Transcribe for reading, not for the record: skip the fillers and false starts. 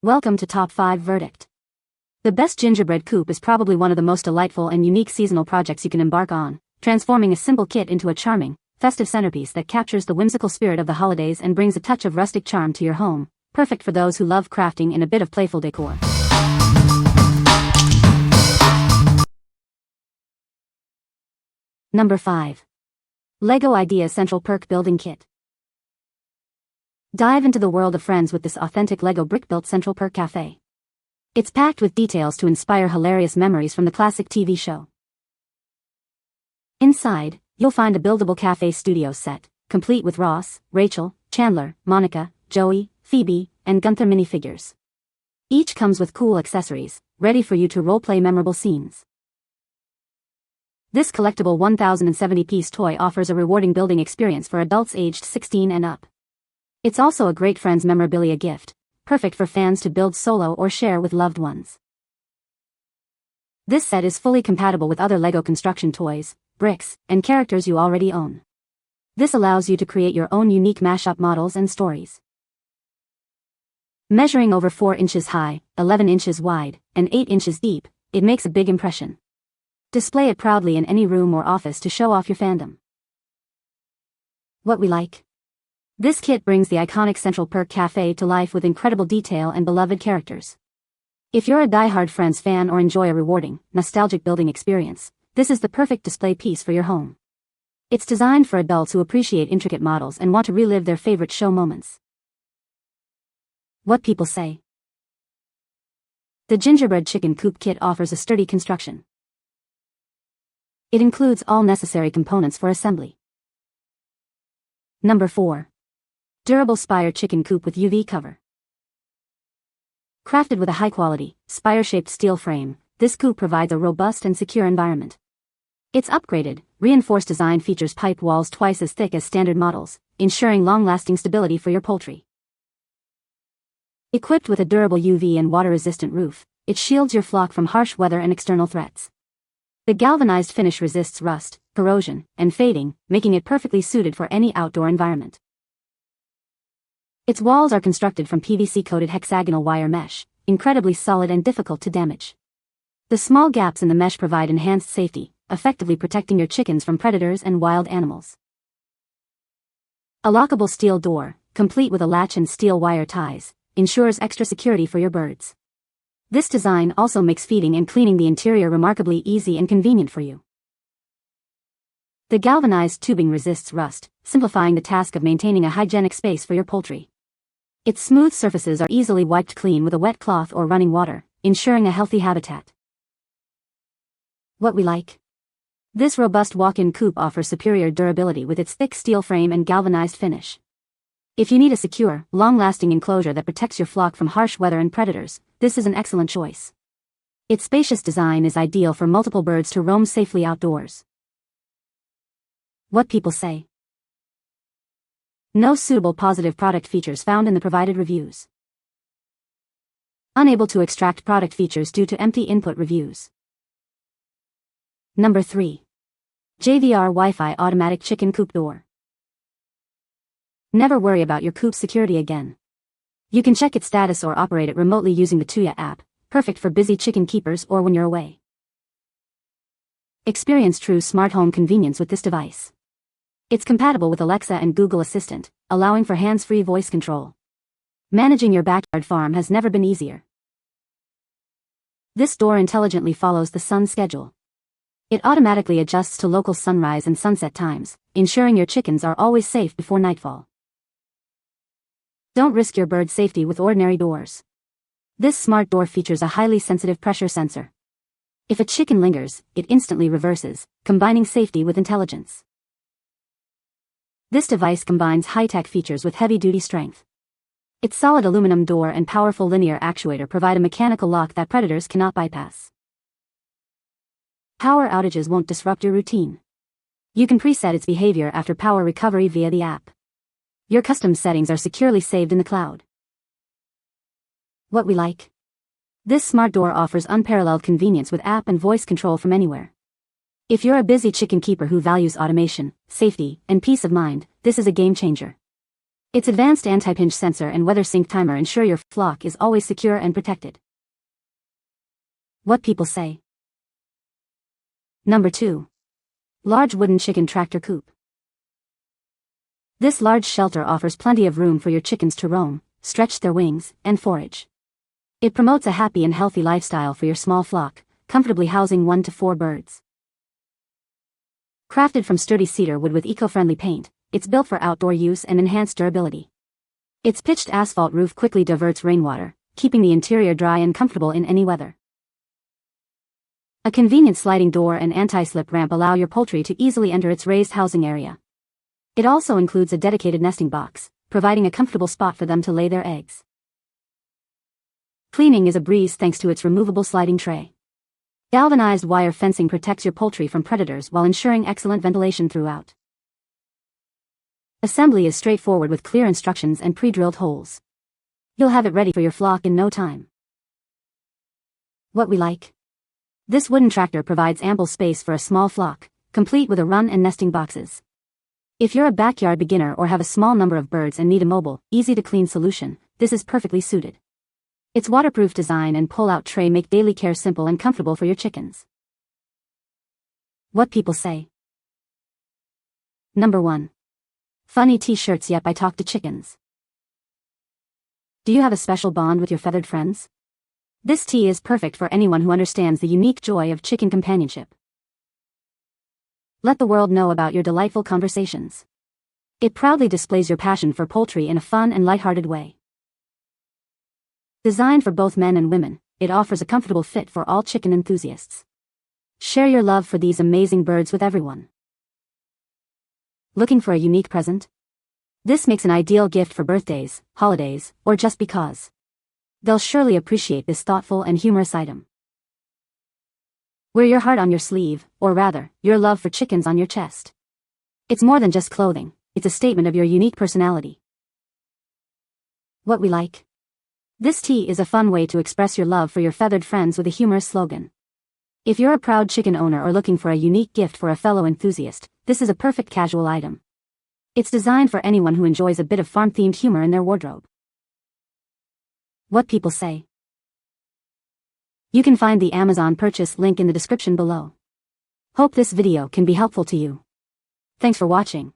Welcome to Top 5 Verdict. The best gingerbread coop is probably one of the most delightful and unique seasonal projects you can embark on, transforming a simple kit into a charming, festive centerpiece that captures the whimsical spirit of the holidays and brings a touch of rustic charm to your home, perfect for those who love crafting and a bit of playful decor. Number 5. LEGO Idea Central Perk Building Kit. Dive into the world of friends with this authentic LEGO brick-built Central Perk cafe. It's packed with details to inspire hilarious memories from the classic TV show. Inside, you'll find a buildable cafe studio set, complete with Ross, Rachel, Chandler, Monica, Joey, Phoebe, and Gunther minifigures. Each comes with cool accessories, ready for you to role-play memorable scenes. This collectible 1070-piece toy offers a rewarding building experience for adults aged 16 and up. It's also a great friends memorabilia gift, perfect for fans to build solo or share with loved ones. This set is fully compatible with other LEGO construction toys, bricks, and characters you already own. This allows you to create your own unique mashup models and stories. Measuring over 4 inches high, 11 inches wide, and 8 inches deep, it makes a big impression. Display it proudly in any room or office to show off your fandom. What we like. This kit brings the iconic Central Perk Cafe to life with incredible detail and beloved characters. If you're a die-hard Friends fan or enjoy a rewarding, nostalgic building experience, this is the perfect display piece for your home. It's designed for adults who appreciate intricate models and want to relive their favorite show moments. What people say. The Gingerbread Chicken Coop kit offers a sturdy construction. It includes all necessary components for assembly. Number 4. Durable Spire Chicken Coop with UV cover. Crafted with a high-quality, spire-shaped steel frame, this coop provides a robust and secure environment. Its upgraded, reinforced design features pipe walls twice as thick as standard models, ensuring long-lasting stability for your poultry. Equipped with a durable UV and water-resistant roof, it shields your flock from harsh weather and external threats. The galvanized finish resists rust, corrosion, and fading, making it perfectly suited for any outdoor environment. Its walls are constructed from PVC-coated hexagonal wire mesh, incredibly solid and difficult to damage. The small gaps in the mesh provide enhanced safety, effectively protecting your chickens from predators and wild animals. A lockable steel door, complete with a latch and steel wire ties, ensures extra security for your birds. This design also makes feeding and cleaning the interior remarkably easy and convenient for you. The galvanized tubing resists rust, simplifying the task of maintaining a hygienic space for your poultry. Its smooth surfaces are easily wiped clean with a wet cloth or running water, ensuring a healthy habitat. What we like. This robust walk-in coop offers superior durability with its thick steel frame and galvanized finish. If you need a secure, long-lasting enclosure that protects your flock from harsh weather and predators, this is an excellent choice. Its spacious design is ideal for multiple birds to roam safely outdoors. What people say. No suitable positive product features found in the provided reviews. Unable to extract product features due to empty input reviews. Number 3. JVR Wi-Fi Automatic Chicken Coop Door. Never worry about your coop's security again. You can check its status or operate it remotely using the Tuya app, perfect for busy chicken keepers or when you're away. Experience true smart home convenience with this device. It's compatible with Alexa and Google Assistant, allowing for hands-free voice control. Managing your backyard farm has never been easier. This door intelligently follows the sun schedule. It automatically adjusts to local sunrise and sunset times, ensuring your chickens are always safe before nightfall. Don't risk your bird's safety with ordinary doors. This smart door features a highly sensitive pressure sensor. If a chicken lingers, it instantly reverses, combining safety with intelligence. This device combines high-tech features with heavy-duty strength. Its solid aluminum door and powerful linear actuator provide a mechanical lock that predators cannot bypass. Power outages won't disrupt your routine. You can preset its behavior after power recovery via the app. Your custom settings are securely saved in the cloud. What we like. This smart door offers unparalleled convenience with app and voice control from anywhere. If you're a busy chicken keeper who values automation, safety, and peace of mind, this is a game changer. Its advanced anti-pinch sensor and weather sync timer ensure your flock is always secure and protected. What people say. Number 2. Large wooden chicken tractor coop. This large shelter offers plenty of room for your chickens to roam, stretch their wings, and forage. It promotes a happy and healthy lifestyle for your small flock, comfortably housing 1 to 4 birds. Crafted from sturdy cedar wood with eco-friendly paint, it's built for outdoor use and enhanced durability. Its pitched asphalt roof quickly diverts rainwater, keeping the interior dry and comfortable in any weather. A convenient sliding door and anti-slip ramp allow your poultry to easily enter its raised housing area. It also includes a dedicated nesting box, providing a comfortable spot for them to lay their eggs. Cleaning is a breeze thanks to its removable sliding tray. Galvanized wire fencing protects your poultry from predators while ensuring excellent ventilation throughout. Assembly is straightforward with clear instructions and pre-drilled holes. You'll have it ready for your flock in no time. What we like. This wooden tractor provides ample space for a small flock, complete with a run and nesting boxes. If you're a backyard beginner or have a small number of birds and need a mobile, easy-to-clean solution, this is perfectly suited. Its waterproof design and pull-out tray make daily care simple and comfortable for your chickens. What people say. Number 1. Funny t-shirts. Yep, I talk to chickens. Do you have a special bond with your feathered friends? This tee is perfect for anyone who understands the unique joy of chicken companionship. Let the world know about your delightful conversations. It proudly displays your passion for poultry in a fun and lighthearted way. Designed for both men and women, it offers a comfortable fit for all chicken enthusiasts. Share your love for these amazing birds with everyone. Looking for a unique present? This makes an ideal gift for birthdays, holidays, or just because. They'll surely appreciate this thoughtful and humorous item. Wear your heart on your sleeve, or rather, your love for chickens on your chest. It's more than just clothing, it's a statement of your unique personality. What we like. This tee is a fun way to express your love for your feathered friends with a humorous slogan. If you're a proud chicken owner or looking for a unique gift for a fellow enthusiast, this is a perfect casual item. It's designed for anyone who enjoys a bit of farm-themed humor in their wardrobe. What people say. You can find the Amazon purchase link in the description below. Hope this video can be helpful to you. Thanks for watching.